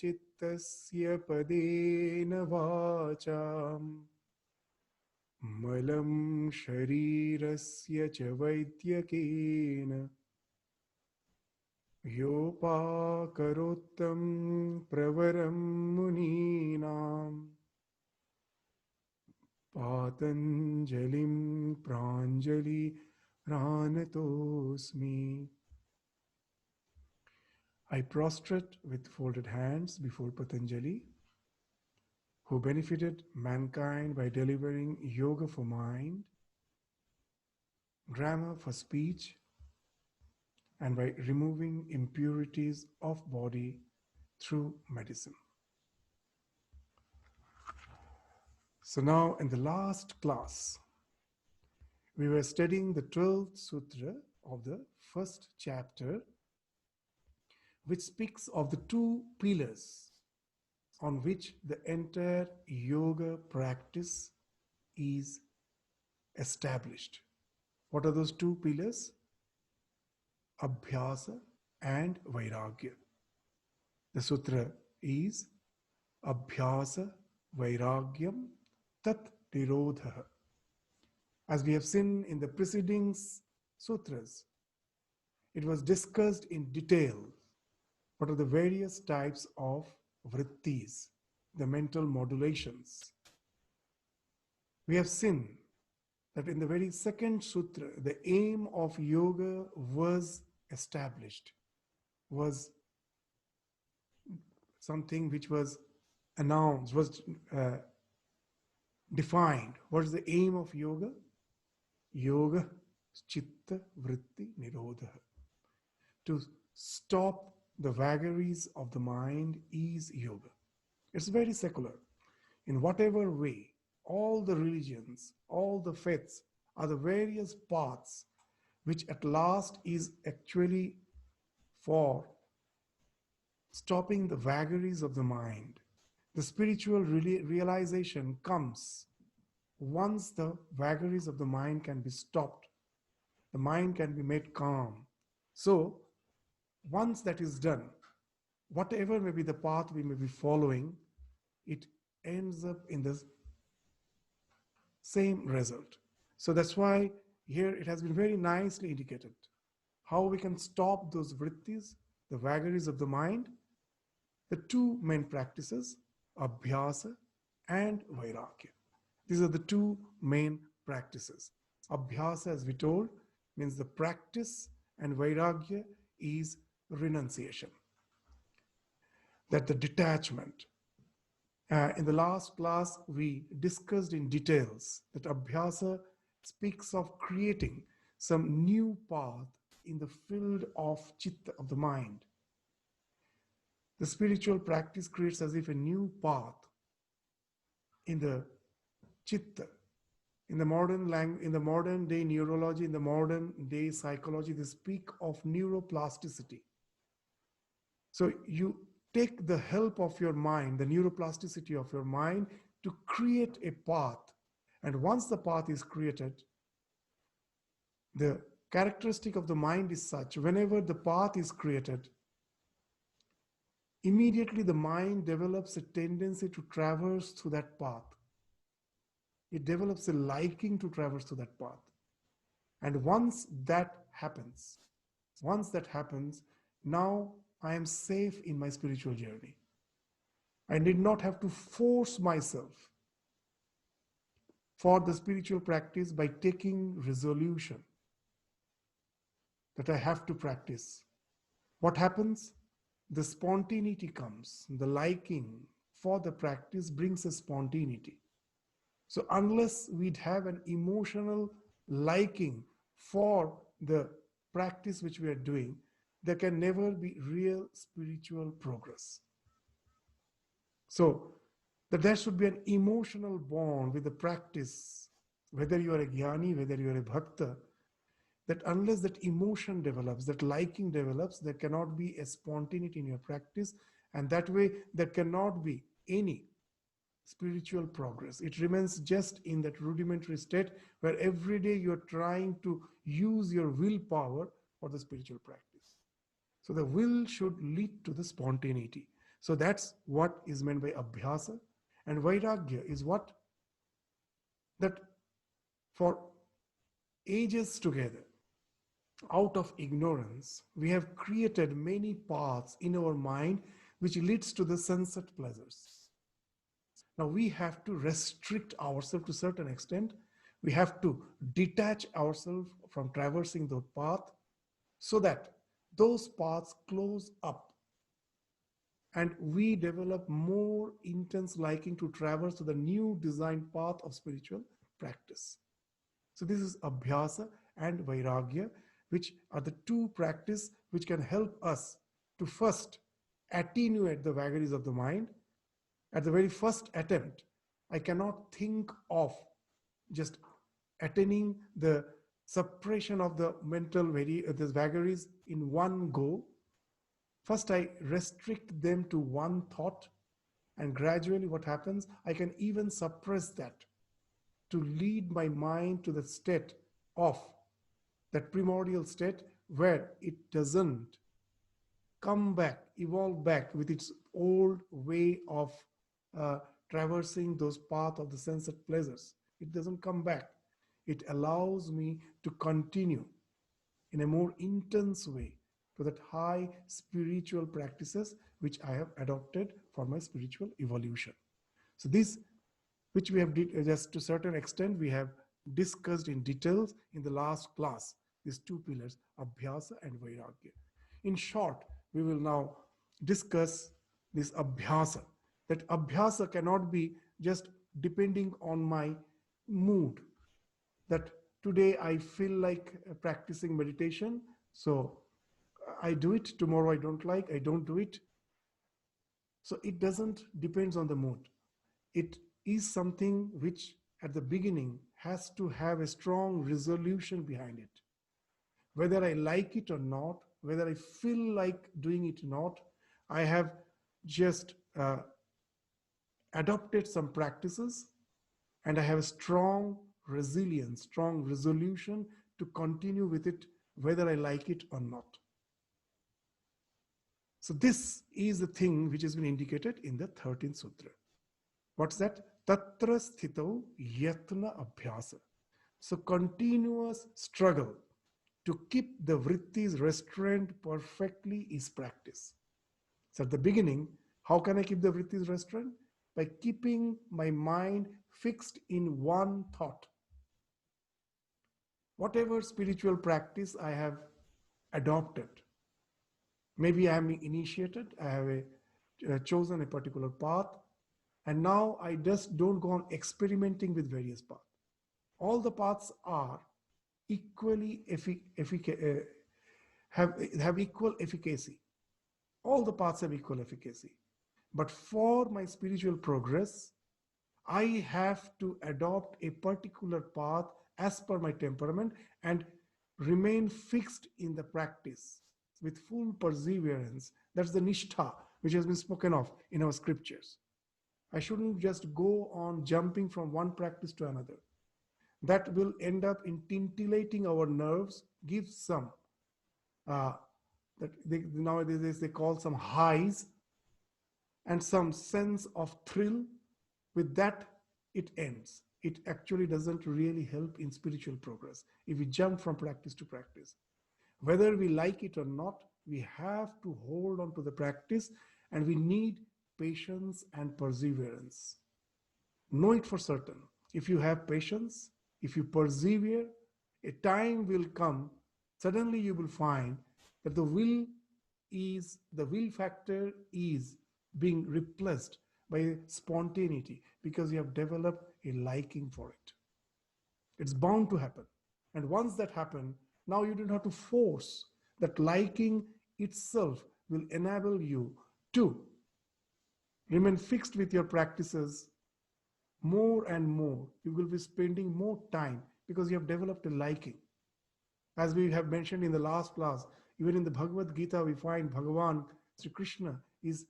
चित्तस्य पदेन वाचाम् मलं शरीरस्य च वैद्यकेन योपाकरोत्तं प्रवरं मुनीनां पातञ्जलिं प्राञ्जलिरानतोऽस्मि. I prostrate with folded hands before Patanjali, who benefited mankind by delivering yoga for mind, grammar for speech, and by removing impurities of body through medicine. So now in the last class, we were studying the 12th sutra of the first chapter, which speaks of the two pillars on which the entire yoga practice is established. What are those two pillars? Abhyasa and Vairagya. The sutra is Abhyasa Vairagyam Tat Nirodha. As we have seen in the preceding sutras, it was discussed in detail what are the various types of vrittis, the mental modulations. We have seen that in the very second sutra, the aim of yoga was established, was something which was announced, was defined. What is the aim of yoga? Yoga chitta vritti nirodha. To stop the vagaries of the mind is yoga. It's very secular. In whatever way, all the religions, all the faiths are the various paths which at last is actually for stopping the vagaries of the mind. The spiritual realization comes once the vagaries of the mind can be stopped. The mind can be made calm. So once that is done, whatever may be the path we may be following, it ends up in the same result. So that's why here it has been very nicely indicated how we can stop those vrittis, the vagaries of the mind. The two main practices, Abhyasa and Vairagya. These are the two main practices. Abhyasa, as we told, means the practice, and Vairagya is renunciation. That the detachment. In the last class, we discussed in details that Abhyasa speaks of creating some new path in the field of chitta, of the mind. The spiritual practice creates as if a new path in the chitta. In the modern language, in the modern day neurology, in the modern day psychology, they speak of neuroplasticity. So you take the help of your mind, the neuroplasticity of your mind, to create a path. And once the path is created, the characteristic of the mind is such, whenever the path is created, immediately the mind develops a tendency to traverse through that path. It develops a liking to traverse through that path. And once that happens, now I am safe in my spiritual journey. I did not have to force myself for the spiritual practice by taking resolution that I have to practice. What happens? The spontaneity comes. The liking for the practice brings a spontaneity. So unless we'd have an emotional liking for the practice which we are doing, there can never be real spiritual progress. So that there should be an emotional bond with the practice, whether you are a jnani, whether you are a bhakta, that unless that emotion develops, that liking develops, there cannot be a spontaneity in your practice, and that way there cannot be any spiritual progress. It remains just in that rudimentary state where every day you're trying to use your willpower for the spiritual practice. So the will should lead to the spontaneity. So that's what is meant by abhyasa. And vairagya is what? That for ages together, out of ignorance, we have created many paths in our mind which leads to the sunset pleasures. Now we have to restrict ourselves to a certain extent. We have to detach ourselves from traversing the path so that those paths close up and we develop more intense liking to traverse to the new designed path of spiritual practice. So this is abhyasa and vairagya, which are the two practices which can help us to first attenuate the vagaries of the mind. At the very first attempt, I cannot think of just attaining the suppression of the mental these vagaries in one go. First, I restrict them to one thought, and gradually what happens, I can even suppress that to lead my mind to the state of that primordial state where it doesn't come back, evolve back with its old way of uh, traversing those paths of the sunset pleasures. It doesn't come back. It allows me to continue in a more intense way to that high spiritual practices which I have adopted for my spiritual evolution. So this, which we have just to a certain extent, we have discussed in details in the last class, these two pillars, abhyasa and vairagya. In short, we will now discuss this abhyasa. That abhyasa cannot be just depending on my mood, that today I feel like practicing meditation, so I do it, tomorrow I don't do it. So it doesn't depends on the mood. It is something which at the beginning has to have a strong resolution behind it. Whether I like it or not, whether I feel like doing it or not, I have just adopted some practices and I have a strong resilience, strong resolution to continue with it, whether I like it or not. So this is the thing which has been indicated in the 13th sutra. What's that? Tatra sthito yatna abhyasa. So continuous struggle to keep the vrittis restrained perfectly is practice. So at the beginning, how can I keep the vrittis restrained? By keeping my mind fixed in one thought. Whatever spiritual practice I have adopted, maybe I am initiated, I have chosen a particular path, and now I just don't go on experimenting with various paths. All the paths are equally have equal efficacy. All the paths have equal efficacy. But for my spiritual progress, I have to adopt a particular path as per my temperament and remain fixed in the practice with full perseverance. That's the nishtha which has been spoken of in our scriptures. I shouldn't just go on jumping from one practice to another. That will end up in tintillating our nerves, give some that nowadays they call some highs and some sense of thrill. With that, it ends. It actually doesn't really help in spiritual progress if we jump from practice to practice. Whether we like it or not, we have to hold on to the practice, and we need patience and perseverance. Know it for certain. If you have patience, if you persevere, a time will come, suddenly you will find that the will factor is being replaced by spontaneity because you have developed a liking for it. It's bound to happen. And once that happens, now you don't have to force. That liking itself will enable you to remain fixed with your practices more and more. You will be spending more time because you have developed a liking. As we have mentioned in the last class, even in the Bhagavad Gita, we find Bhagavan Sri Krishna is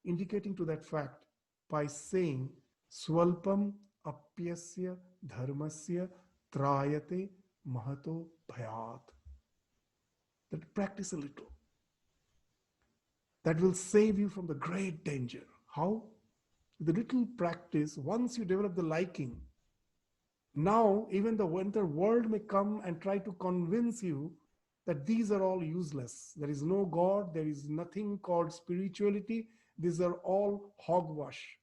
indicating to that fact by saying, Swalpam apyasya dharmasya trayate mahato bhayat. That practice a little. that will save you from the great danger. How? With a little practice, once you develop the liking, now even the winter world may come and try to convince you that these are all useless. There is no God, there is nothing called spirituality, these are all hogwash.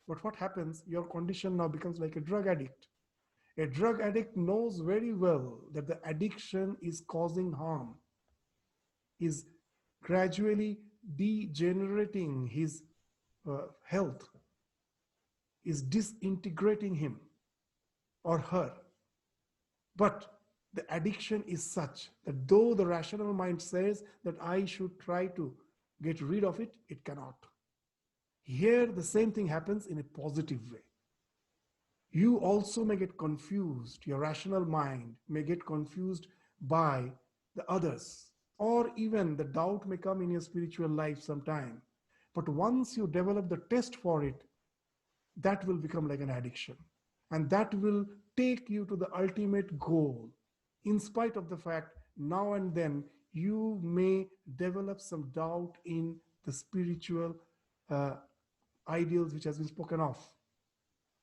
But what happens? Your condition now becomes like a drug addict. A drug addict knows very well that the addiction is causing harm, is gradually degenerating his health, is disintegrating him or her. But the addiction is such that though the rational mind says that I should try to get rid of it, it cannot. Here, the same thing happens in a positive way. You also may get confused. Your rational mind may get confused by the others, or even the doubt may come in your spiritual life sometime. But once you develop the test for it, that will become like an addiction. And that will take you to the ultimate goal. In spite of the fact, now and then, you may develop some doubt in the spiritual ideals which has been spoken of.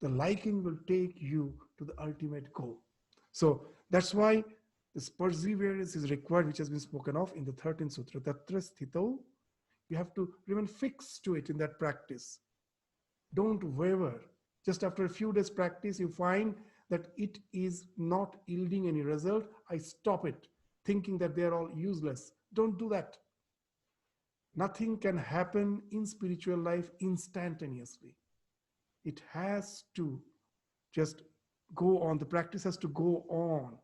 The liking will take you to the ultimate goal. So that's why this perseverance is required, which has been spoken of in the 13th sutra. Tatra sthito. You have to remain fixed to it in that practice. Don't waver. Just after a few days practice, you find that it is not yielding any result. I stop it, thinking that they are all useless. Don't do that. Nothing can happen in spiritual life instantaneously. It has to just go on. The practice has to go on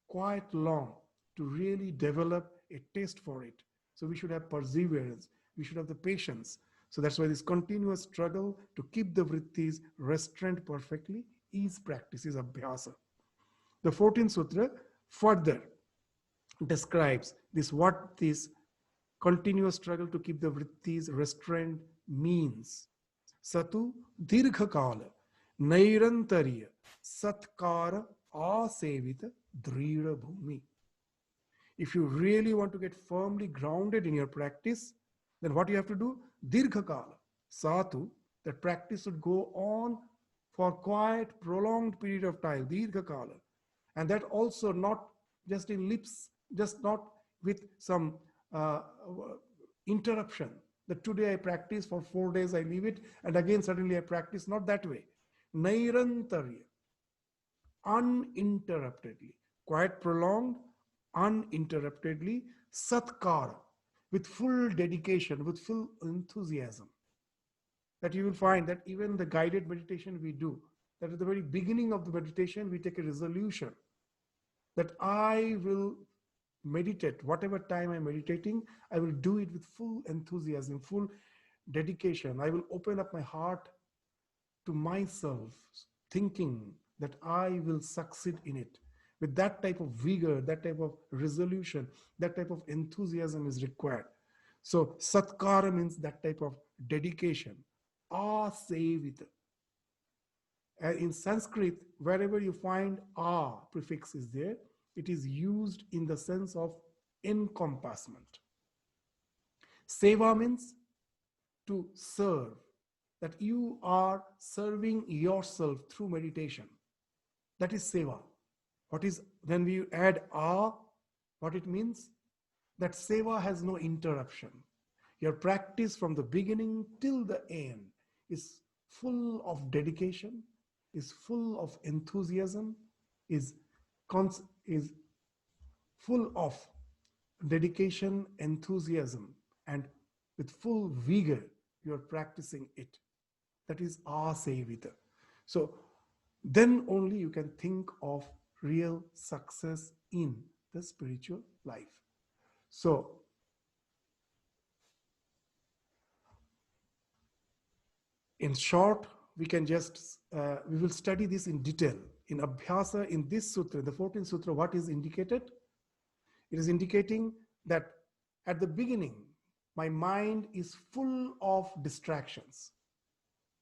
quite long to really develop a taste for it. So we should have perseverance. We should have the patience. So that's why this continuous struggle to keep the vrittis restrained perfectly is practice, is abhyasa. The 14th sutra further describes this, what this continuous struggle to keep the vrittis restrained means. Satu dirghakala nairantarya satkara asevita drida bhumi. If you really want to get firmly grounded in your practice, then what you have to do? Dirghakala. Satu, that practice should go on for quite prolonged period of time. Dirghakala. And that also not just in lips, just not with some interruption. That today I practice for 4 days, I leave it, and again suddenly I practice. Not that way. Nairantarya. Uninterruptedly. Quite prolonged, uninterruptedly. Satkara. With full dedication, with full enthusiasm. That you will find that even the guided meditation we do, that at the very beginning of the meditation, we take a resolution that I will meditate, whatever time I'm meditating, I will do it with full enthusiasm, full dedication. I will open up my heart to myself, thinking that I will succeed in it. With that type of vigor, that type of resolution, that type of enthusiasm is required. So satkara means that type of dedication. Asevita. In Sanskrit, wherever you find a prefix is there, it is used in the sense of encompassment. Seva means to serve, that you are serving yourself through meditation. That is seva. What is, when we add a, what it means? That seva has no interruption. Your practice from the beginning till the end is full of dedication, is full of enthusiasm, is full of dedication, enthusiasm, and with full vigor, you are practicing it. That is asevita. So then only you can think of real success in the spiritual life. So in short, we can just, we will study this in detail. In Abhyasa, in this sutra, the 14th sutra, what is indicated? It is indicating that at the beginning, my mind is full of distractions.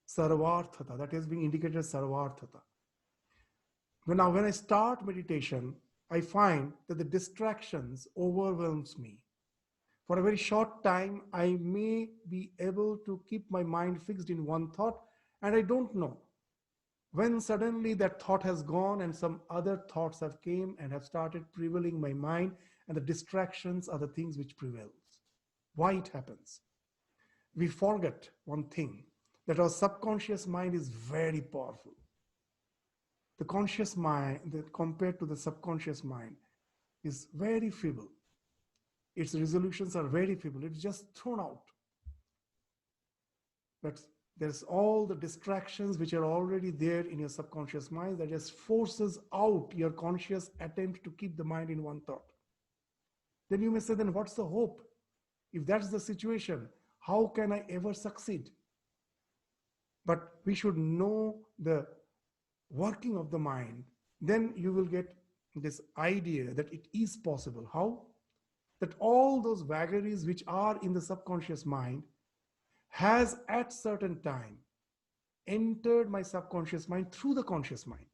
Sarvarthata, that is being indicated as sarvarthata. Now, when I start meditation, I find that the distractions overwhelms me. For a very short time, I may be able to keep my mind fixed in one thought, and I don't know when suddenly that thought has gone and some other thoughts have came and have started prevailing my mind, and the distractions are the things which prevails. Why it happens? We forget one thing, that our subconscious mind is very powerful. The conscious mind, that compared to the subconscious mind, is very feeble. Its resolutions are very feeble. It's just thrown out. But there's all the distractions which are already there in your subconscious mind that just forces out your conscious attempt to keep the mind in one thought. Then you may say, then what's the hope? If that's the situation, how can I ever succeed? But we should know the working of the mind. Then you will get this idea that it is possible. How? That all those vagaries which are in the subconscious mind has at certain time entered my subconscious mind through the conscious mind.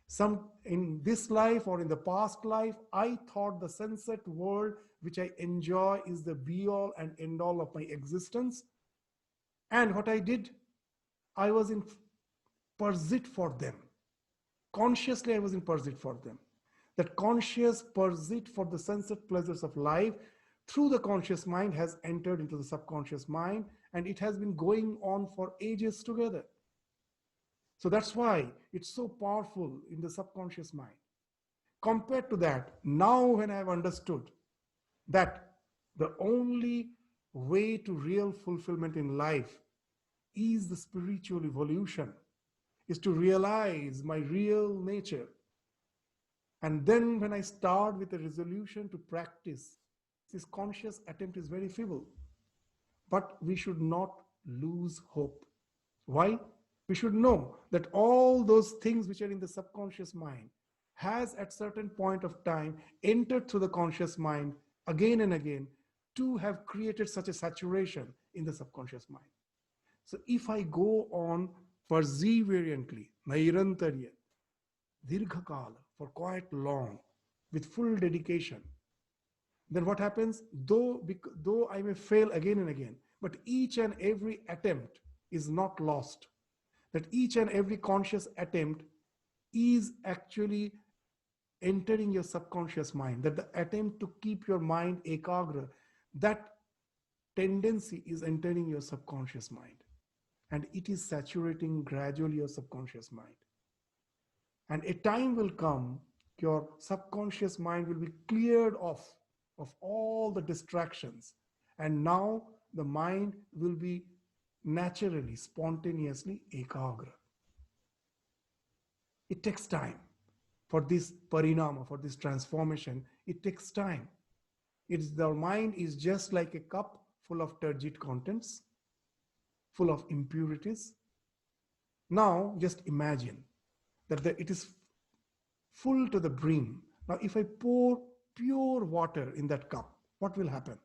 Some in this life or in the past life, I thought the sunset world which I enjoy is the be all and end all of my existence. And what I did, I was in pursuit for them. Consciously, I was in pursuit for them. That conscious pursuit for the sunset pleasures of life through the conscious mind has entered into the subconscious mind, and it has been going on for ages together. So that's why it's so powerful in the subconscious mind. Compared to that, now when I have understood that the only way to real fulfillment in life is the spiritual evolution, is to realize my real nature. And then when I start with a resolution to practice, this conscious attempt is very feeble. But we should not lose hope. Why? We should know that all those things which are in the subconscious mind has at certain point of time entered through the conscious mind again and again to have created such a saturation in the subconscious mind. So if I go on perseverantly, nairantarya, dirghakala, for quite long, with full dedication, then what happens? Though I may fail again and again, but each and every attempt is not lost. That each and every conscious attempt is actually entering your subconscious mind. That the attempt to keep your mind ekagra, that tendency is entering your subconscious mind. And it is saturating gradually your subconscious mind. And a time will come, your subconscious mind will be cleared off of all the distractions. And now the mind will be naturally, spontaneously ekagra. It takes time for this parinama, for this transformation. It takes time. The mind is just like a cup full of turgid contents, full of impurities. Now just imagine that it is full to the brim. Now if I pour pure water in that cup, what will happen?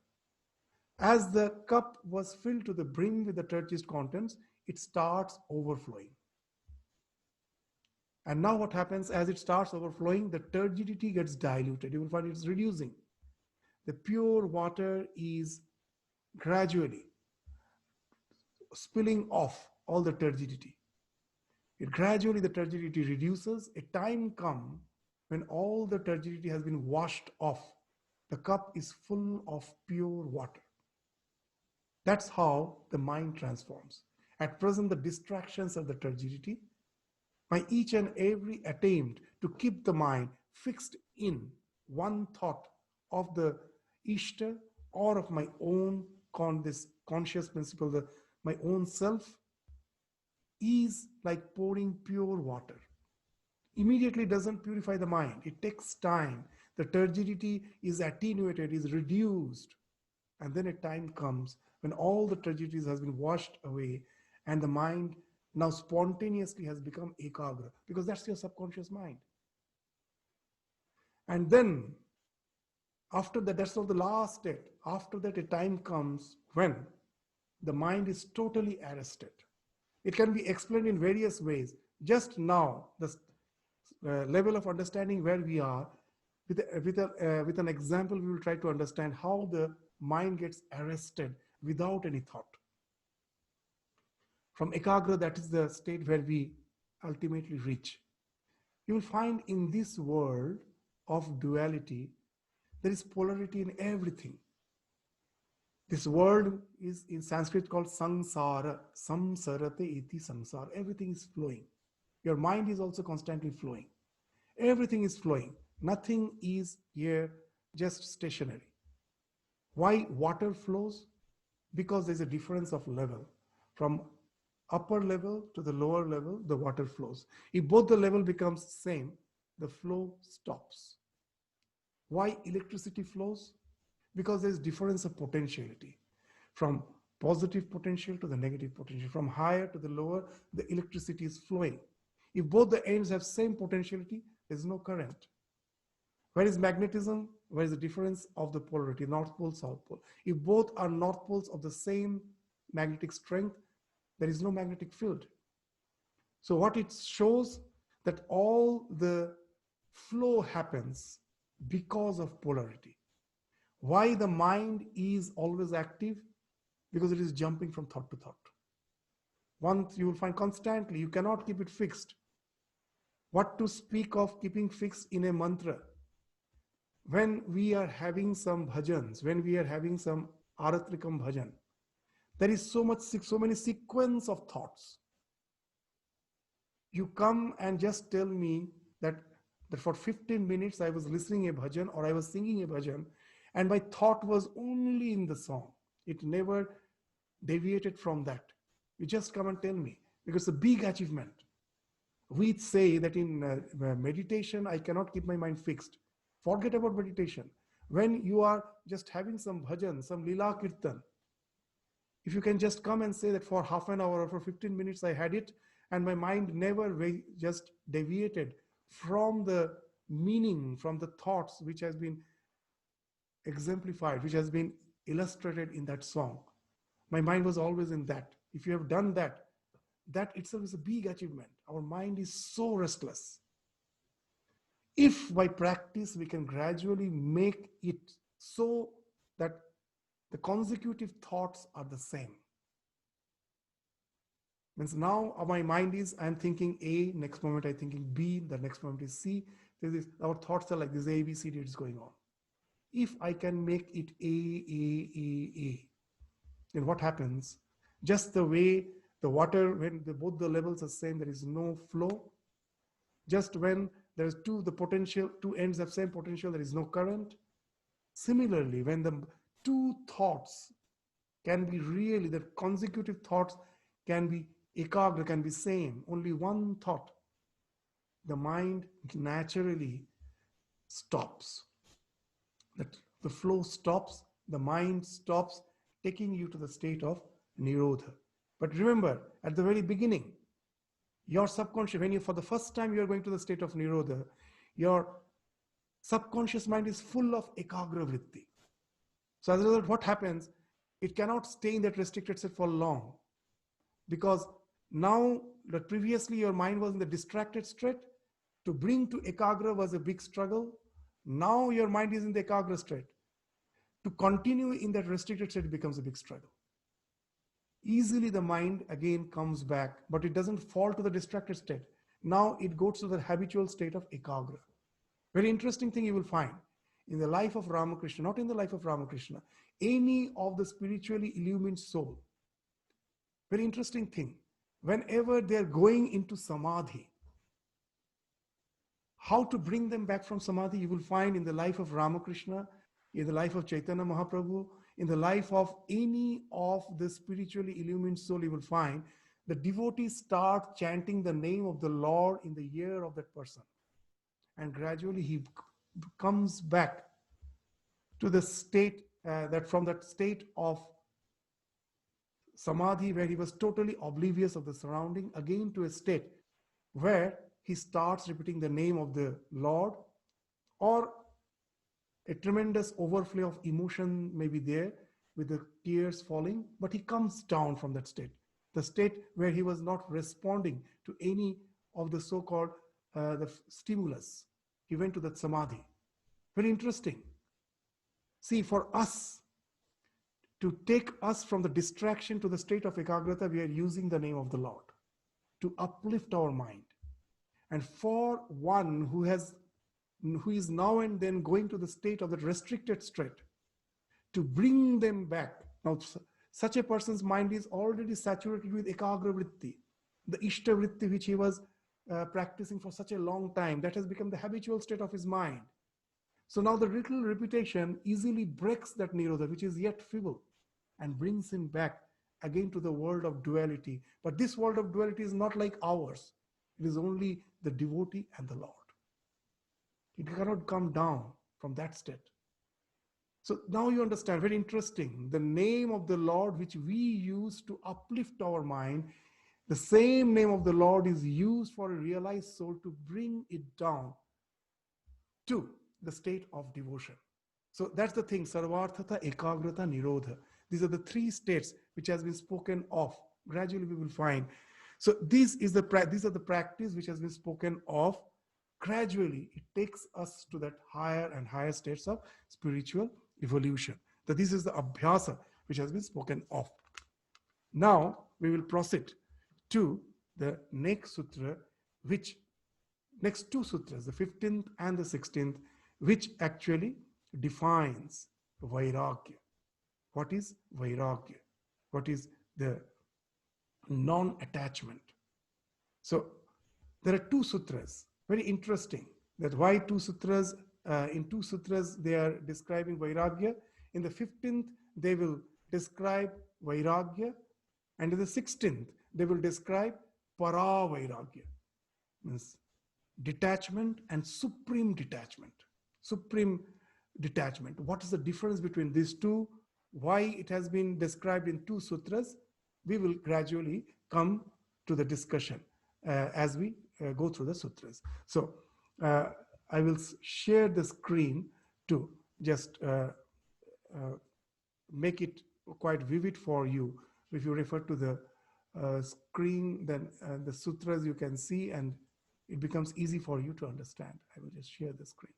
As the cup was filled to the brim with the turgid contents, it starts overflowing. And now what happens? As it starts overflowing, the turgidity gets diluted. You will find it's reducing. The pure water is gradually spilling off all the turgidity. Gradually the turgidity reduces. A time comes when all the turgidity has been washed off. The cup is full of pure water. That's how the mind transforms. At present, the distractions are the turgidity. My each and every attempt to keep the mind fixed in one thought of the Ishta or of my own this conscious principle, my own self, is like pouring pure water. Immediately doesn't purify the mind. It takes time. The turgidity is attenuated, is reduced. And then a time comes when all the turgidity has been washed away and the mind now spontaneously has become ekagra, because that's your subconscious mind. And then after that, that's not the last step. After that, a time comes when the mind is totally arrested. It can be explained in various ways. Just now, the level of understanding where we are, with an example, we will try to understand how the mind gets arrested without any thought. From ekagra, that is the state where we ultimately reach. You will find in this world of duality, there is polarity in everything. This world is in Sanskrit called samsara, samsarate iti samsara. Everything is flowing. Your mind is also constantly flowing. Everything is flowing. Nothing is here just stationary. Why water flows? Because there's a difference of level. From upper level to the lower level, the water flows. If both the level becomes same, the flow stops. Why electricity flows? Because there's difference of potentiality. From positive potential to the negative potential, from higher to the lower, the electricity is flowing. If both the ends have same potentiality, there's no current. Where is magnetism? Where is the difference of the polarity, North Pole, South Pole? If both are North Poles of the same magnetic strength, there is no magnetic field. So what it shows, that all the flow happens because of polarity. Why the mind is always active? Because it is jumping from thought to thought. Once you will find constantly, you cannot keep it fixed. What to speak of keeping fixed in a mantra? When we are having some bhajans, when we are having some aratrikam bhajan, there is so many sequence of thoughts. You come and just tell me that for 15 minutes I was listening a bhajan or I was singing a bhajan, and my thought was only in the song. It never deviated from that. You just come and tell me, because it's a big achievement. We say that in meditation, I cannot keep my mind fixed. Forget about meditation. When you are just having some bhajan, some lila kirtan, if you can just come and say that for half an hour or for 15 minutes I had it, and my mind never just deviated from the meaning, from the thoughts which has been exemplified, which has been illustrated in that song. My mind was always in that. If you have done that, that itself is a big achievement. Our mind is so restless. If by practice we can gradually make it so that the consecutive thoughts are the same. Means now my mind is, I'm thinking A, next moment I'm thinking B, the next moment is C. Our thoughts are like this, A, B, C, D, it's going on. If I can make it A, then what happens? Just the way the water, when both the levels are same, there is no flow. Just when there's two ends have same potential, there is no current. Similarly, when the two thoughts can be really, the consecutive thoughts can be ekagra, can be same, only one thought, the mind naturally stops. The flow stops, the mind stops, taking you to the state of nirodha. But remember, at the very beginning, your subconscious, when you for the first time you are going to the state of nirodha, your subconscious mind is full of ekagra vritti. So as a result, what happens? It cannot stay in that restricted state for long, because now that previously your mind was in the distracted state. To bring to ekagra was a big struggle. Now your mind is in the ekagra state. To continue in that restricted state becomes a big struggle. Easily the mind again comes back, but it doesn't fall to the distracted state. Now it goes to the habitual state of ekagra. Very interesting thing you will find in the life of Ramakrishna, not in the life of Ramakrishna, any of the spiritually illumined soul. Very interesting thing. Whenever they are going into samadhi, how to bring them back from samadhi, you will find in the life of Ramakrishna, in the life of Chaitanya Mahaprabhu, in the life of any of the spiritually illumined soul, you will find the devotees start chanting the name of the Lord in the ear of that person. And gradually he comes back to the state, from that state of samadhi where he was totally oblivious of the surrounding, again to a state where he starts repeating the name of the Lord, or a tremendous overflow of emotion may be there with the tears falling, but he comes down from that state, the state where he was not responding to any of the so-called the stimulus. He went to that samadhi. Very interesting. See, for us, to take us from the distraction to the state of ekagrata, we are using the name of the Lord to uplift our mind. And for one who is now and then going to the state of that restricted state, to bring them back. Now, such a person's mind is already saturated with ekagra vritti, the ishta vritti which he was practicing for such a long time. That has become the habitual state of his mind. So now the little repetition easily breaks that nirodha, which is yet feeble, and brings him back again to the world of duality. But this world of duality is not like ours. It is only the devotee and the Lord. It cannot come down from that state. So now you understand, very interesting, the name of the Lord which we use to uplift our mind, the same name of the Lord is used for a realized soul to bring it down to the state of devotion. So that's the thing, sarvarthata, ekagrata, nirodha. These are the three states which has been spoken of. Gradually we will find. So these are the practice which has been spoken of. Gradually it takes us to that higher and higher states of spiritual evolution. So this is the abhyasa which has been spoken of. Now we will proceed to the next sutra, which next two sutras, the 15th and the 16th, which actually defines vairagya. What is vairagya? What is the non-attachment? So there are two sutras. Very interesting that why two sutras, in two sutras they are describing vairagya. In the 15th they will describe vairagya, and in the 16th they will describe para vairagya, means detachment and supreme detachment. Supreme detachment. What is the difference between these two? Why it has been described in two sutras? We will gradually come to the discussion as we go through the sutras. So I will share the screen to just make it quite vivid for you. If you refer to the screen, then the sutras you can see, and it becomes easy for you to understand. I will just share the screen.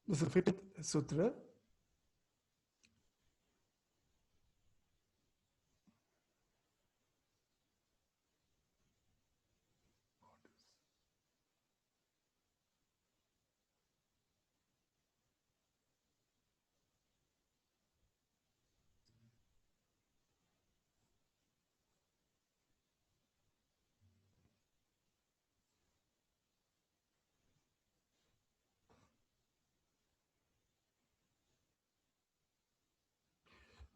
This is the 5th sutra.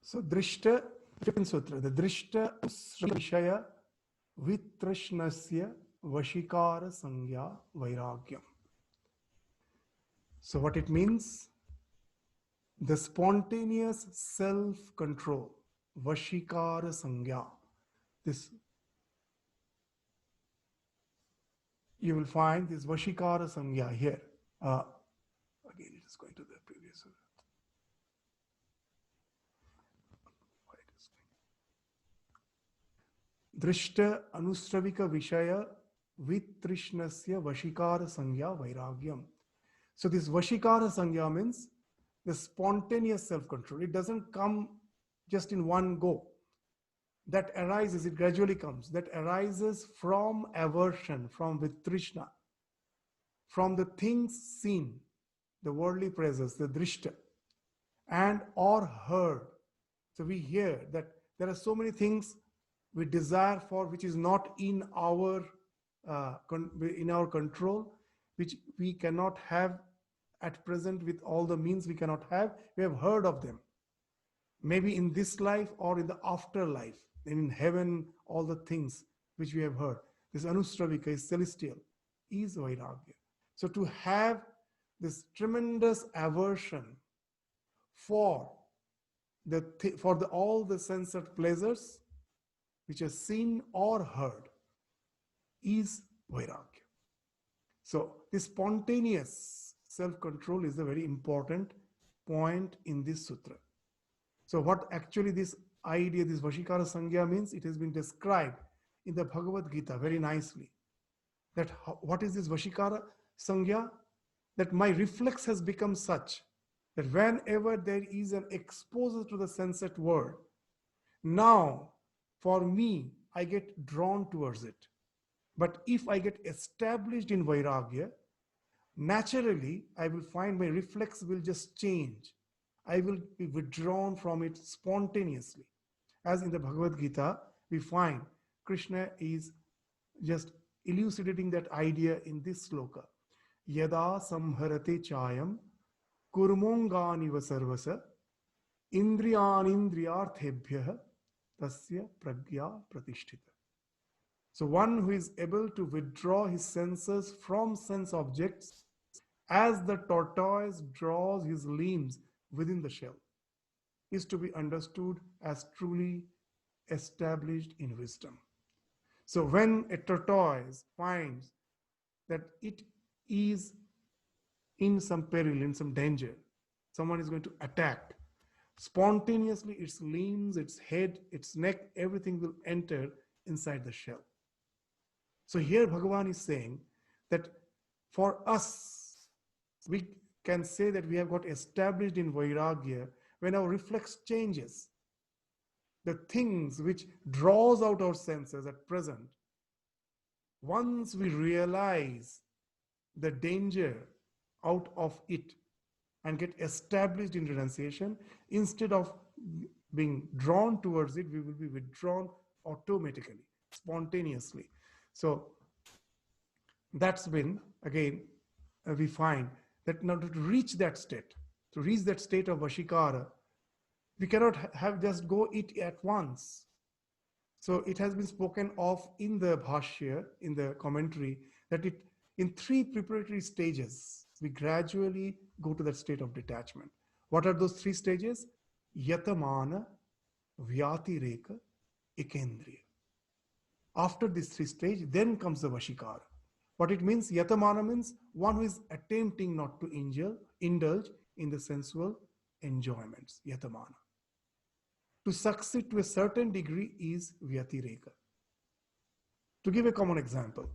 So Drishta, 5th sutra, the Drishta Vishaya Vitrashnasya Vashikara Sangya Vairagyam. So what it means? The spontaneous self-control, Vashikara Sangya. This you will find this Vashikara Sangya here. Again, it is going to the previous one. Drishta Anusravika Vishaya Vitrishnasya Vashikara Sangya Vairagyam. So this Vashikara Sangya means the spontaneous self-control. It doesn't come just in one go. That arises, it gradually comes. That arises from aversion, from vitrishna, from the things seen, the worldly presence, the drishta, and or heard. So we hear that there are so many things we desire for which is not in our control, which we cannot have at present with all the means we cannot have. We have heard of them, maybe in this life or in the afterlife, in heaven, all the things which we have heard. This Anusravika is celestial, is Vairagya. So to have this tremendous aversion for all the censored pleasures which are seen or heard is Vairagya. So this spontaneous self-control is a very important point in this sutra. So what actually this idea, this Vashikara Sangya means, it has been described in the Bhagavad Gita very nicely. That what is this Vashikara Sangya? That my reflex has become such that whenever there is an exposure to the sensate world, now for me, I get drawn towards it. But if I get established in Vairagya, naturally, I will find my reflex will just change. I will be withdrawn from it spontaneously. As in the Bhagavad Gita, we find Krishna is just elucidating that idea in this sloka. Yada samharate chayam kurmonganiva sarvasa indriyanindriyarthebhyah tasya pragya pratishtita. So one who is able to withdraw his senses from sense objects as the tortoise draws his limbs within the shell is to be understood as truly established in wisdom. So when a tortoise finds that it is in some peril, in some danger, someone is going to attack, spontaneously its limbs, its head, its neck, everything will enter inside the shell. So here Bhagavan is saying that for us, we can say that we have got established in Vairagya when our reflex changes. The things which draws out our senses at present, once we realize the danger out of it and get established in renunciation, instead of being drawn towards it, we will be withdrawn automatically, spontaneously. So that's when, again, we find that now to reach that state of Vashikara, we cannot have just go it at once. So it has been spoken of in the Bhashya, in the commentary, that it in 3 preparatory stages, we gradually go to that state of detachment. What are those 3 stages? Yatamana, Vyatireka, Ekendriya. After these 3 stages, then comes the Vashikara. What it means? Yatamana means one who is attempting not to indulge in the sensual enjoyments. Yatamana. To succeed to a certain degree is Vyatireka. To give a common example,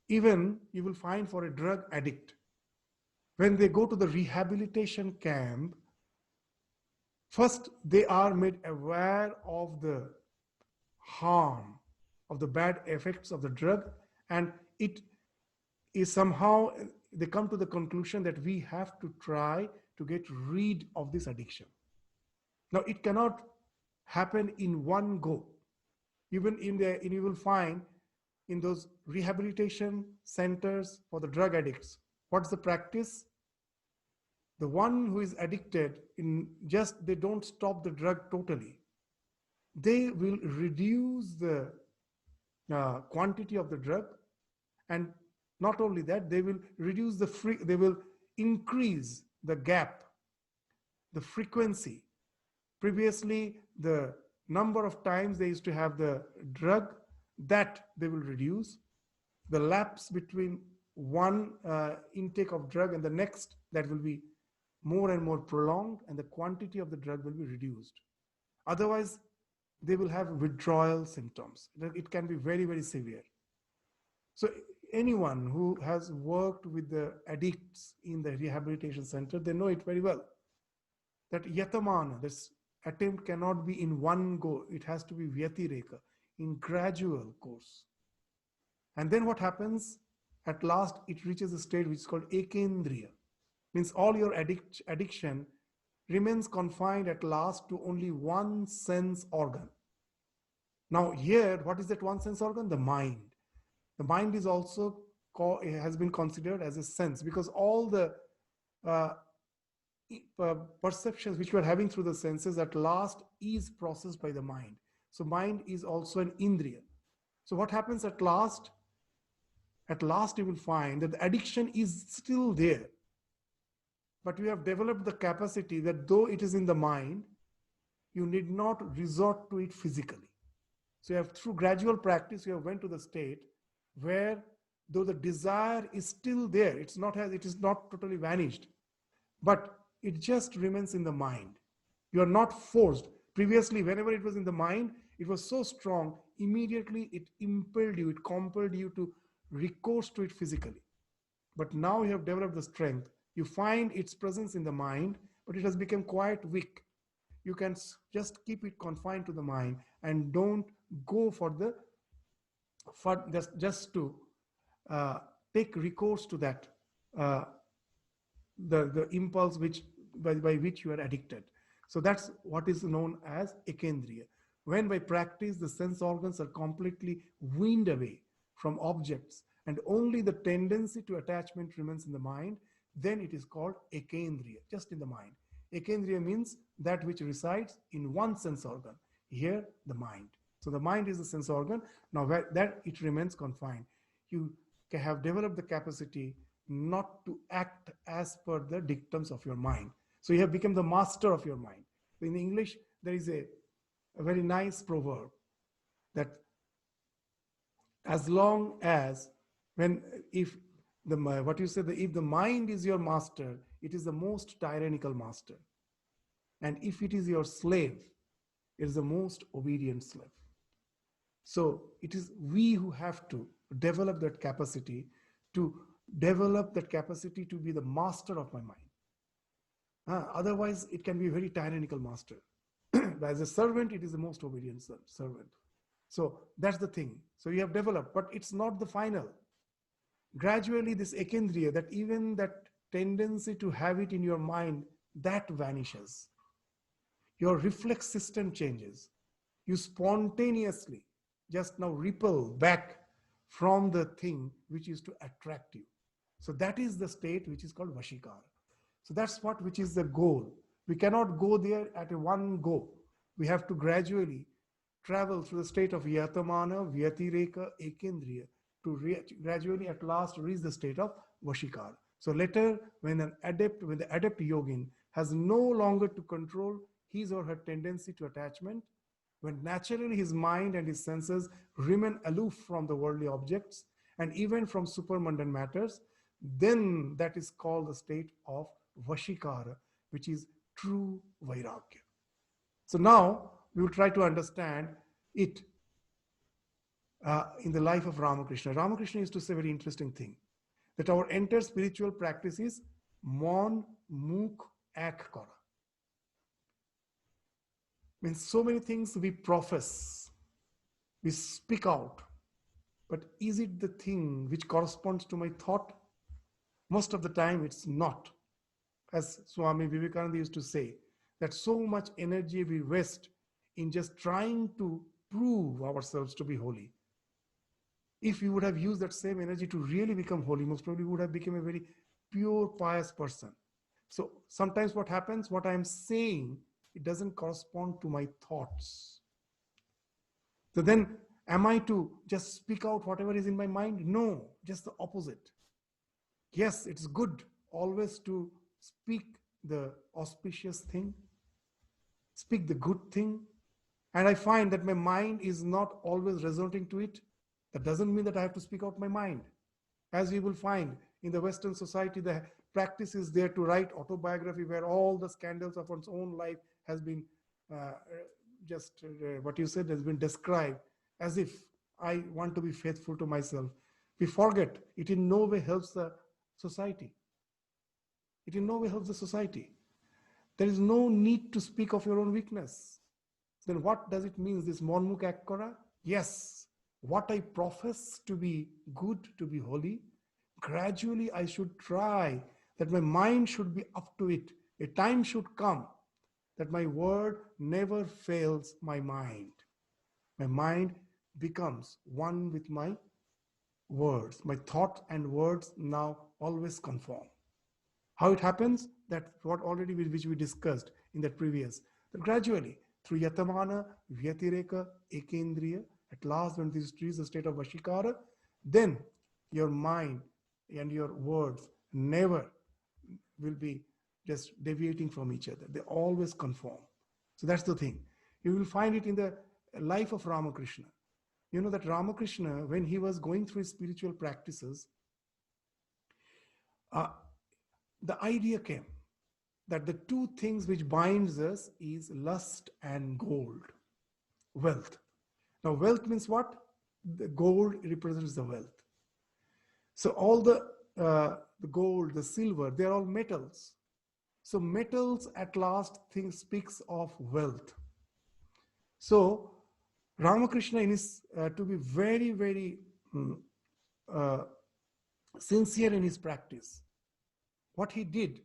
even you will find for a drug addict, when they go to the rehabilitation camp, first they are made aware of the harm, of the bad effects of the drug, and it is somehow, they come to the conclusion that we have to try to get rid of this addiction. Now, it cannot happen in one go. Even you will find in those rehabilitation centers for the drug addicts, what's the practice? The one who is addicted, they don't stop the drug totally. They will reduce the quantity of the drug, and not only that, they will reduce they will increase the gap, the frequency. Previously, the number of times they used to have the drug, that they will reduce. The lapse between one intake of drug and the next, that will be more and more prolonged, and the quantity of the drug will be reduced. Otherwise, they will have withdrawal symptoms. It can be very, very severe. So anyone who has worked with the addicts in the rehabilitation center, they know it very well. That yatamana, this attempt cannot be in one go. It has to be vyatireka, in gradual course. And then what happens? At last, it reaches a state which is called ekendriya. Means all your addiction remains confined at last to only one sense organ. Now here, what is that one sense organ? The mind. The mind is also has been considered as a sense, because all the perceptions which we are having through the senses at last is processed by the mind. So mind is also an indriya. So what happens at last? At last you will find that the addiction is still there. But we have developed the capacity that though it is in the mind, you need not resort to it physically. So you have, through gradual practice, you have went to the state where though the desire is still there, it is not totally vanished, but it just remains in the mind. You are not forced. Previously, whenever it was in the mind, it was so strong, immediately it impelled you, it compelled you to recourse to it physically. But now you have developed the strength. You find its presence in the mind, but it has become quite weak. You can just keep it confined to the mind and don't go for the for just to uh, take recourse to that uh, the impulse which by which you are addicted. So that's what is known as ekendriya. When by practice the sense organs are completely weaned away from objects and only the tendency to attachment remains in the mind, then it is called ekendriya, just in the mind. Ekendriya means that which resides in one sense organ. Here, the mind. So the mind is the sense organ. Now that it remains confined. You have developed the capacity not to act as per the dictums of your mind. So you have become the master of your mind. In English, there is a very nice proverb that as long as when if the what you say, if the mind is your master, it is the most tyrannical master, and if it is your slave, it is the most obedient slave. So it is we who have to develop that capacity to be the master of my mind. Otherwise, it can be a very tyrannical master. As a servant, it is the most obedient servant. So that's the thing. So you have developed, but it's not the final. Gradually, this ekendriya, that even that tendency to have it in your mind, that vanishes. Your reflex system changes. You spontaneously just now repel back from the thing which is to attract you. So that is the state which is called vashikara. So that's what which is the goal. We cannot go there at a one go. We have to gradually travel through the state of yatamana, vyatireka, ekendriya to gradually at last reach the state of vashikara. So later, when the adept yogin has no longer to control his or her tendency to attachment, when naturally his mind and his senses remain aloof from the worldly objects and even from supermundane matters, then that is called the state of vashikara, which is true vairagya. So now we will try to understand it in the life of Ramakrishna. Ramakrishna used to say a very interesting thing, that our entire spiritual practice is mon, mukh, ek kara. Means so many things we profess, we speak out, but is it the thing which corresponds to my thought? Most of the time it's not. As Swami Vivekananda used to say, that so much energy we waste in just trying to prove ourselves to be holy. If we would have used that same energy to really become holy, most probably we would have become a very pure, pious person. So sometimes what happens, what I'm saying, it doesn't correspond to my thoughts. So then, am I to just speak out whatever is in my mind? No, just the opposite. Yes, it's good always to speak the auspicious thing, speak the good thing, and I find that my mind is not always resorting to it. That doesn't mean that I have to speak out my mind. As we will find in the Western society, the practice is there to write autobiography where all the scandals of one's own life has been what you said has been described as if I want to be faithful to myself. We forget it in no way helps the society. It in no way helps the society. There is no need to speak of your own weakness. Then what does it mean, this monmukh ek kara? Yes, what I profess to be good, to be holy, gradually I should try that my mind should be up to it. A time should come that my word never fails my mind. My mind becomes one with my words. My thought and words now always conform. How it happens? That what already which we discussed in that previous. That gradually, through yatamana, vyatireka, ekendriya, at last when this reaches the state of vashikara, then your mind and your words never will be just deviating from each other. They always conform. So that's the thing. You will find it in the life of Ramakrishna. You know that Ramakrishna, when he was going through his spiritual practices, uh, the idea came that the two things which binds us is lust and gold, wealth. Now, wealth means what? The gold represents the wealth. So all the gold, the silver, they're all metals. So metals at last thing speaks of wealth. So Ramakrishna, in his to be very very uh, sincere in his practice, what he did,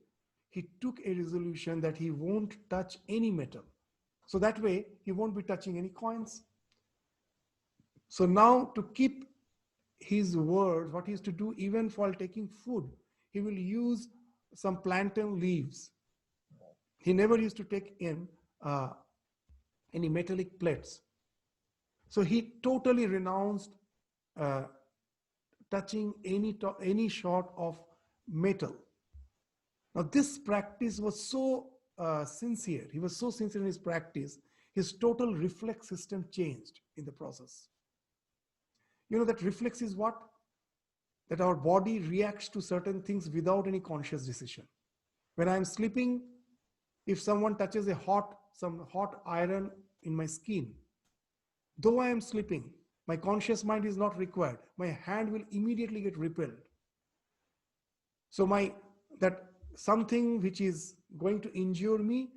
he took a resolution that he won't touch any metal. So that way he won't be touching any coins. So now to keep his word, what he used to do, even while taking food, he will use some plantain leaves. He never used to take in any metallic plates. So he totally renounced uh, touching any sort of metal. Now this practice was so sincere. He was so sincere in his practice. His total reflex system changed in the process. You know that reflex is what? That our body reacts to certain things without any conscious decision. When I'm sleeping, if someone touches some hot iron in my skin, though I am sleeping, my conscious mind is not required. My hand will immediately get repelled. So that something which is going to injure me,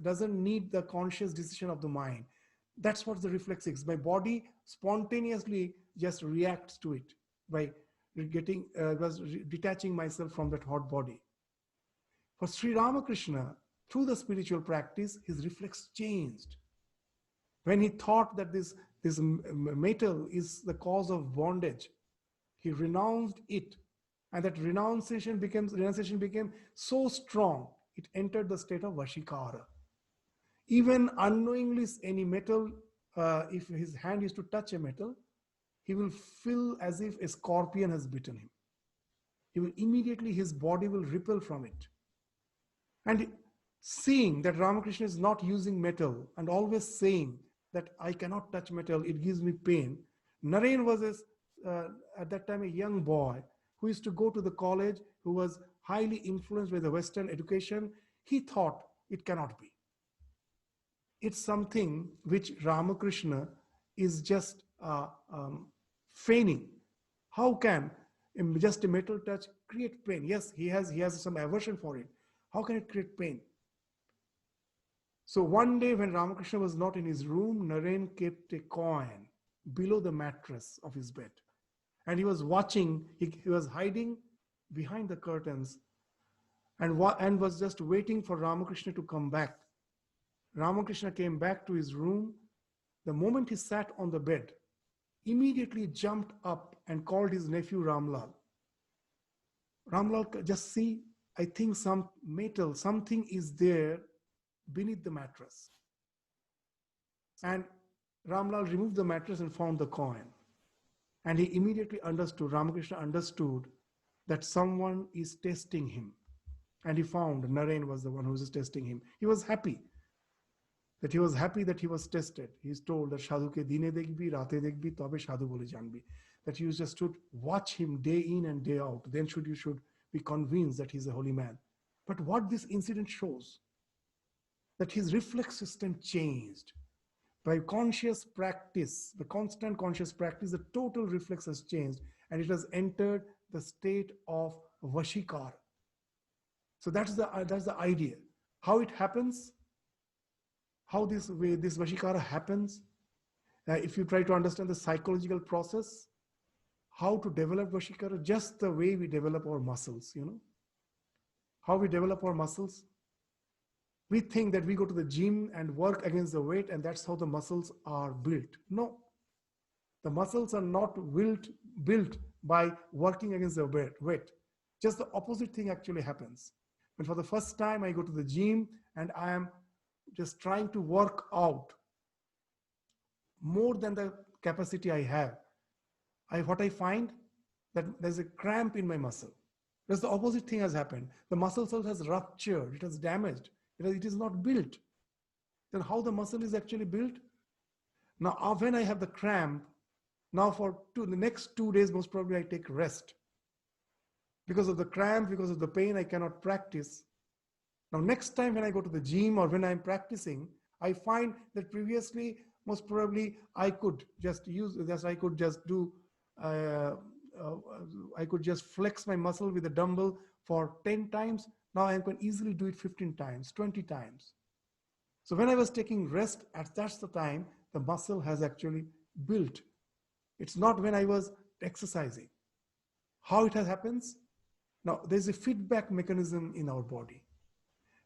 doesn't need the conscious decision of the mind. That's what the reflex is. My body spontaneously just reacts to it by detaching myself from that hot body. For Sri Ramakrishna, through the spiritual practice, his reflex changed. When he thought that this metal is the cause of bondage, he renounced it. And that renunciation became so strong, it entered the state of Vashikara. Even unknowingly, any metal, if his hand is to touch a metal, he will feel as if a scorpion has bitten him. He will immediately, his body will repel from it. And seeing that Ramakrishna is not using metal and always saying that I cannot touch metal, it gives me pain. Naren was at that time a young boy who used to go to the college, who was highly influenced by the Western education. He thought it cannot be. It's something which Ramakrishna is just feigning. How can just a metal touch create pain? Yes, he has some aversion for it. How can it create pain? So one day when Ramakrishna was not in his room, Naren kept a coin below the mattress of his bed. And he was watching, he was hiding behind the curtains and was just waiting for Ramakrishna to come back. Ramakrishna came back to his room. The moment he sat on the bed, immediately jumped up and called his nephew Ramlal. Ramlal, just see, I think some metal, something is there beneath the mattress. And Ramlal removed the mattress and found the coin. And he immediately understood, Ramakrishna understood that someone is testing him. And he found Naren was the one who was testing him. He was happy that he was tested. He's told that Sadhuke dine dekhbi, rate dekhbi, tobe sadhu bole janbi. That you just should watch him day in and day out. Then you should be convinced that he's a holy man. But what this incident shows, that his reflex system changed. By conscious practice, the constant conscious practice, the total reflex has changed and it has entered the state of Vashikara. So that's the idea. How it happens, how this Vashikara happens, if you try to understand the psychological process, how to develop Vashikara, just the way we develop our muscles, how we develop our muscles. We think that we go to the gym and work against the weight and that's how the muscles are built. No, the muscles are not built by working against the weight. Just the opposite thing actually happens. When for the first time I go to the gym and I am just trying to work out more than the capacity I have, what I find that there's a cramp in my muscle. That's the opposite thing has happened. The muscle cell has ruptured, it has damaged. It is not built. Then how the muscle is actually built? Now, when I have the cramp, Now for the next 2 days, most probably I take rest. Because of the cramp, because of the pain, I cannot practice. Now, next time when I go to the gym or when I'm practicing, I find that previously, most probably, I could just do, uh, uh, I could just flex my muscle with a dumbbell for 10 times. Now I can easily do it 15 times, 20 times. So when I was taking rest, that's the time the muscle has actually built. It's not when I was exercising. How it happens? Now, there's a feedback mechanism in our body.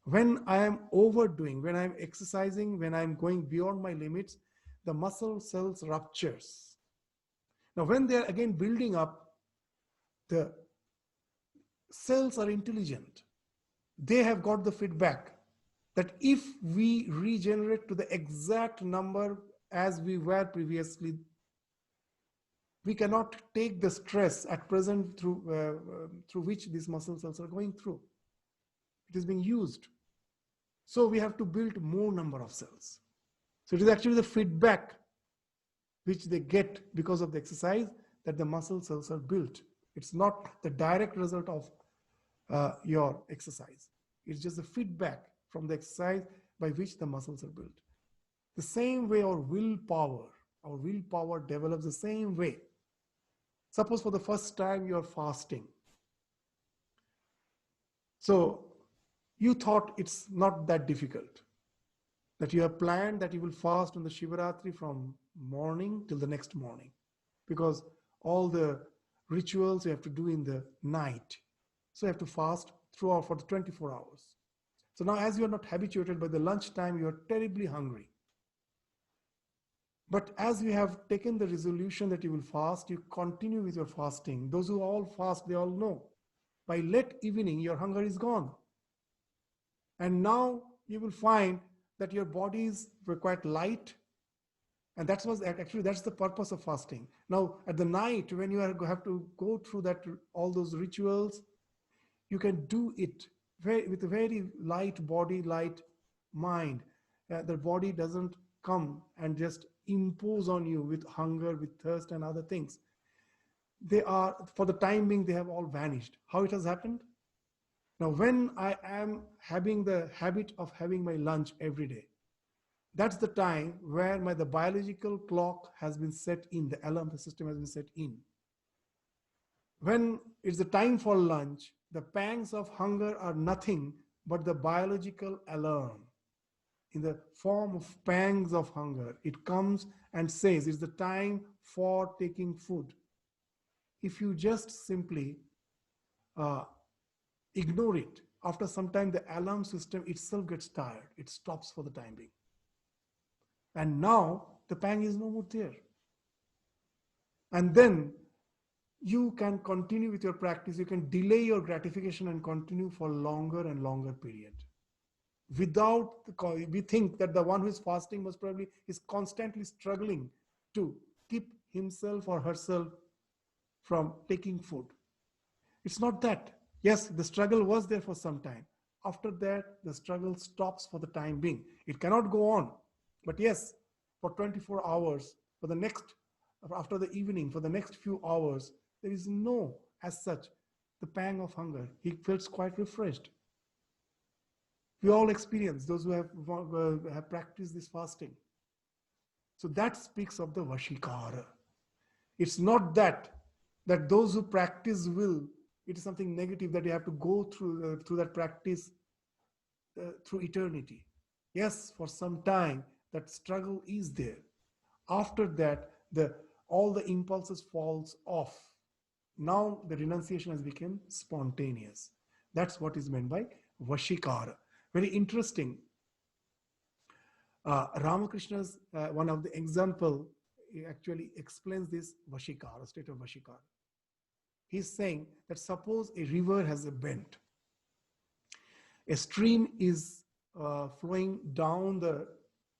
When I am overdoing, when I'm exercising, when I'm going beyond my limits, the muscle cells ruptures. Now, when they're again building up, the cells are intelligent. They have got the feedback that if we regenerate to the exact number as we were previously, we cannot take the stress at present through which these muscle cells are going through. It is being used. So we have to build more number of cells. So it is actually the feedback which they get because of the exercise that the muscle cells are built. It's not the direct result of your exercise. It's just the feedback from the exercise by which the muscles are built. The same way our willpower develops the same way. Suppose for the first time you're fasting. So you thought it's not that difficult, that you have planned that you will fast on the Shivaratri from morning till the next morning, because all the rituals you have to do in the night. So you have to fast throughout for the 24 hours. So now as you are not habituated, by the lunchtime you are terribly hungry. But as you have taken the resolution that you will fast, you continue with your fasting. Those who all fast, they all know. By late evening, your hunger is gone. And now you will find that your bodies were quite light. And that's the purpose of fasting. Now, at the night, when you have to go through all those rituals, you can do it with a very light body, light mind. The body doesn't come and just impose on you with hunger, with thirst and other things. They are, for the time being, they have all vanished. How it has happened? Now, when I am having the habit of having my lunch every day, that's the time where the biological clock has been set in, the alarm system has been set in. When it's the time for lunch, the pangs of hunger are nothing but the biological alarm. In the form of pangs of hunger, it comes and says it's the time for taking food. If you just simply ignore it, after some time the alarm system itself gets tired. It stops for the time being. And now the pang is no more there. And then you can continue with your practice. You can delay your gratification and continue for longer and longer period. We think that the one who is fasting most probably is constantly struggling to keep himself or herself from taking food. It's not that. Yes, the struggle was there for some time. After that, the struggle stops for the time being. It cannot go on. But yes, for 24 hours, after the evening, for the next few hours, there is no, as such, the pang of hunger. He feels quite refreshed. We all experience, those who have practiced this fasting. So that speaks of the Vashikara. It's not that those who practice will, it is something negative that you have to go through that practice through eternity. Yes, for some time, that struggle is there. After that, all the impulses falls off. Now the renunciation has become spontaneous. That's what is meant by Vashikara. Very interesting. Ramakrishna's one of the example actually explains this Vashikara, state of Vashikara. He's saying that suppose a river has a bend. A stream is flowing down the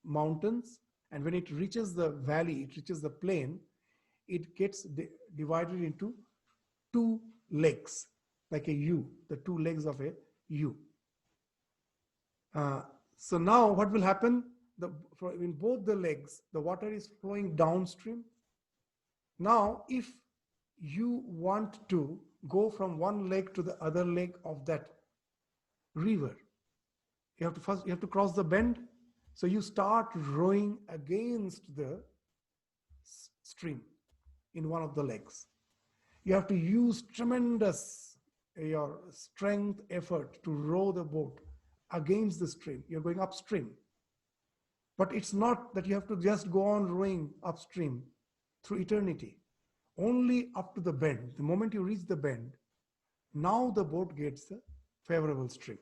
mountains, and when it reaches the valley, it reaches the plain, it gets divided into two legs, like a U, the two legs of a U. So now what will happen? In both the legs, the water is flowing downstream, Now, if you want to go from one leg to the other leg of that river, you have to cross the bend. So you start rowing against the stream in one of the legs. You have to use tremendous your strength effort to row the boat against the stream. You're going upstream. But it's not that you have to just go on rowing upstream through eternity. Only up to the bend. The moment you reach the bend, now the boat gets the favorable stream.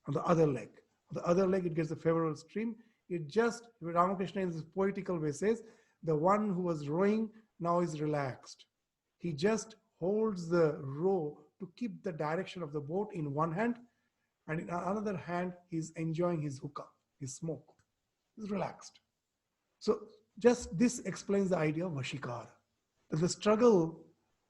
On the other leg. On the other leg, it gets the favorable stream. It just, Ramakrishna in this poetical way says, the one who was rowing now is relaxed. He just holds the row to keep the direction of the boat in one hand, and in another hand, he's enjoying his hookah, his smoke. He's relaxed. So just this explains the idea of Vashikara. The struggle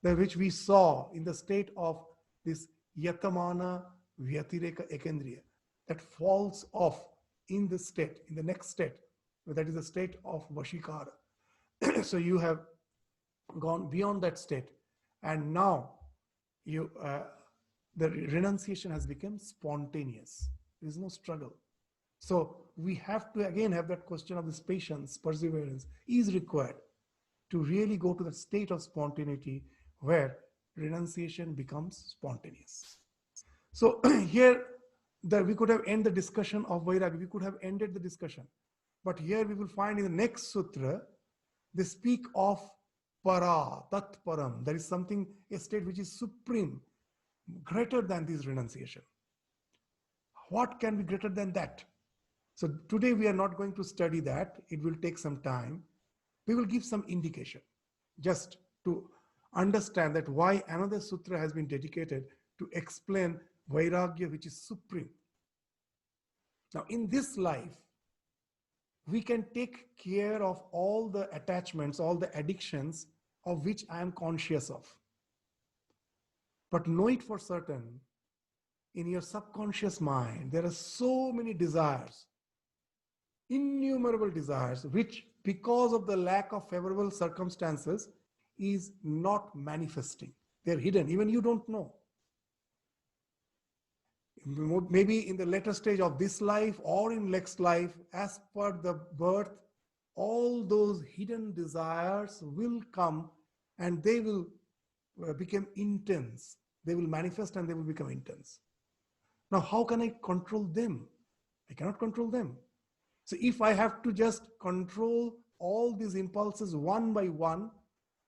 that which we saw in the state of this Yatamana Vyatireka Ekendriya, that falls off in the state, in the next state, that is the state of Vashikara. So you have gone beyond that state, and now you the renunciation has become spontaneous. There is no struggle. So we have to again have that question of this patience, perseverance is required to really go to the state of spontaneity where renunciation becomes spontaneous. So here we could have ended the discussion of Vairagya. We could have ended the discussion. But here we will find in the next sutra, they speak of para, tat param. There is something, a state which is supreme, greater than this renunciation. What can be greater than that? So today we are not going to study that. It will take some time. We will give some indication just to understand that why another sutra has been dedicated to explain Vairagya, which is supreme. Now in this life, we can take care of all the attachments, all the addictions of which I am conscious of. But know it for certain, in your subconscious mind, there are so many desires, innumerable desires, which because of the lack of favorable circumstances is not manifesting. They're hidden, even you don't know. Maybe in the later stage of this life or in next life, as per the birth, all those hidden desires will come and they will become intense. They will manifest and they will become intense. Now, how can I control them? I cannot control them. So if I have to just control all these impulses one by one,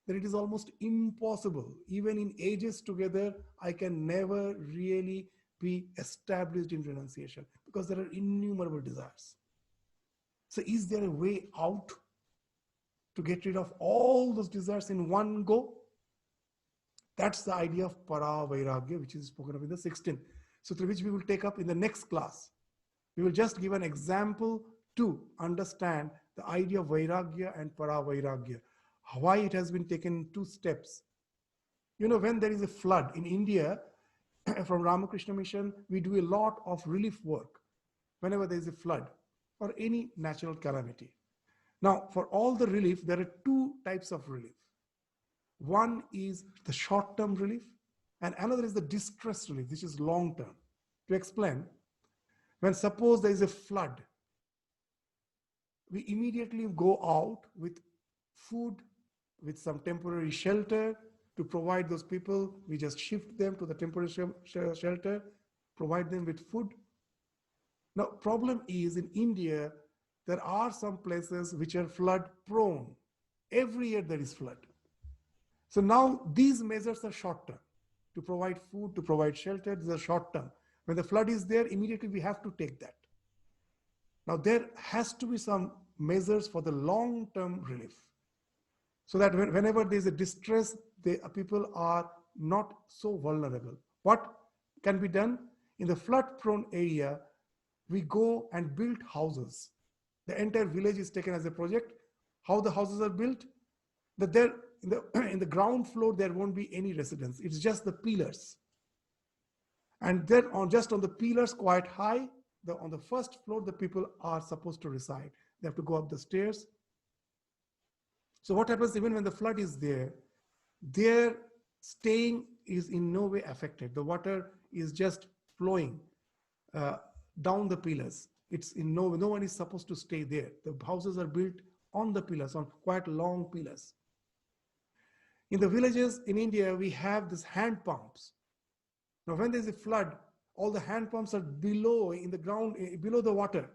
then it is almost impossible. Even in ages together, I can never really be established in renunciation because there are innumerable desires. So is there a way out to get rid of all those desires in one go? That's the idea of para vairagya, which is spoken of in the 16th sutra, which we will take up in the next class. We will just give an example to understand the idea of vairagya and para vairagya, why it has been taken in 2 steps. You know, when there is a flood in India, from Ramakrishna Mission, we do a lot of relief work whenever there is a flood or any natural calamity. Now, for all the relief, there are 2 types of relief. One is the short-term relief, and another is the distress relief, which is long-term. To explain, when suppose there is a flood, we immediately go out with food, with some temporary shelter to provide those people. We just shift them to the temporary shelter, provide them with food. Now, problem is in India, there are some places which are flood prone. Every year there is flood. So now these measures are short term. To provide food, to provide shelter, these are short term. When the flood is there, immediately we have to take that. Now there has to be some measures for the long-term relief, so that whenever there is a distress, the people are not so vulnerable. What can be done? In the flood-prone area, we go and build houses. The entire village is taken as a project. How the houses are built? That there in the ground floor there won't be any residence. It's just the pillars. And then just on the pillars, quite high, on the first floor, the people are supposed to reside. They have to go up the stairs. So what happens even when the flood is there, their staying is in no way affected. The water is just flowing uh, down the pillars. It's in no one is supposed to stay there. The houses are built on the pillars, on quite long pillars. In the villages in India, we have these hand pumps. Now, when there's a flood, all the hand pumps are below in the ground, below the water.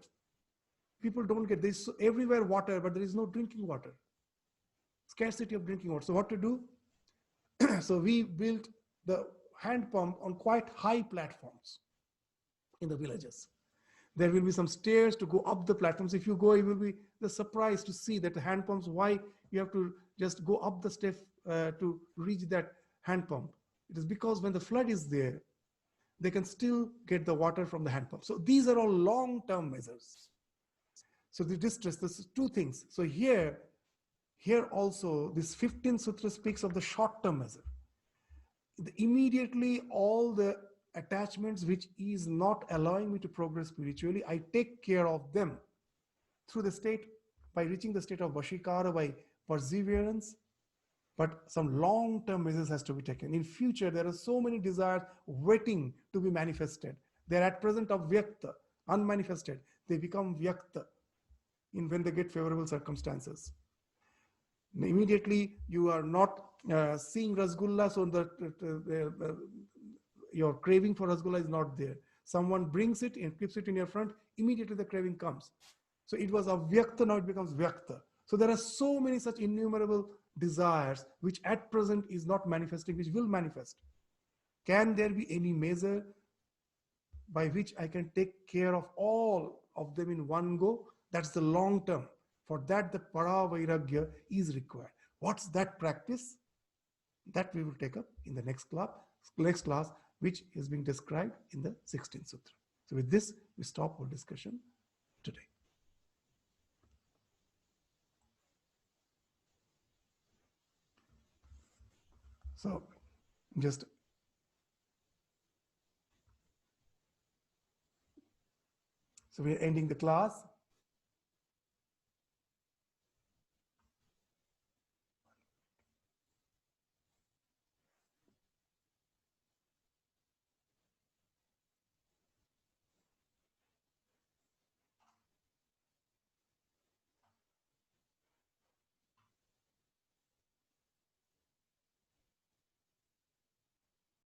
People don't get this everywhere water, but there is no drinking water. Scarcity of drinking water. So what to do? So we built the hand pump on quite high platforms in the villages. There will be some stairs to go up the platforms. If you go, you will be surprised to see that the hand pumps, why you have to just go up the step to reach that hand pump. It is because when the flood is there, they can still get the water from the hand pump. So these are all long-term measures. So the distress, there's two things. So here also, this 15th sutra speaks of the short-term measure. Immediately, all the attachments which is not allowing me to progress spiritually, I take care of them through the state, by reaching the state of Vashikara, by perseverance. But some long-term measures has to be taken. In future, there are so many desires waiting to be manifested. They are at present avyakta, unmanifested. They become vyakta when they get favorable circumstances. Immediately, you are not seeing rasgulla, so your craving for rasgulla is not there. Someone brings it and keeps it in your front, immediately the craving comes. So it was avyakta, now it becomes vyakta. So there are so many such innumerable desires which at present is not manifesting, which will manifest. Can there be any measure by which I can take care of all of them in one go? That's the long term. For that, the para vairagya is required. What's that practice? That we will take up in the next class, which is being described in the 16th sutra. So with this, we stop our discussion today. So we're ending the class.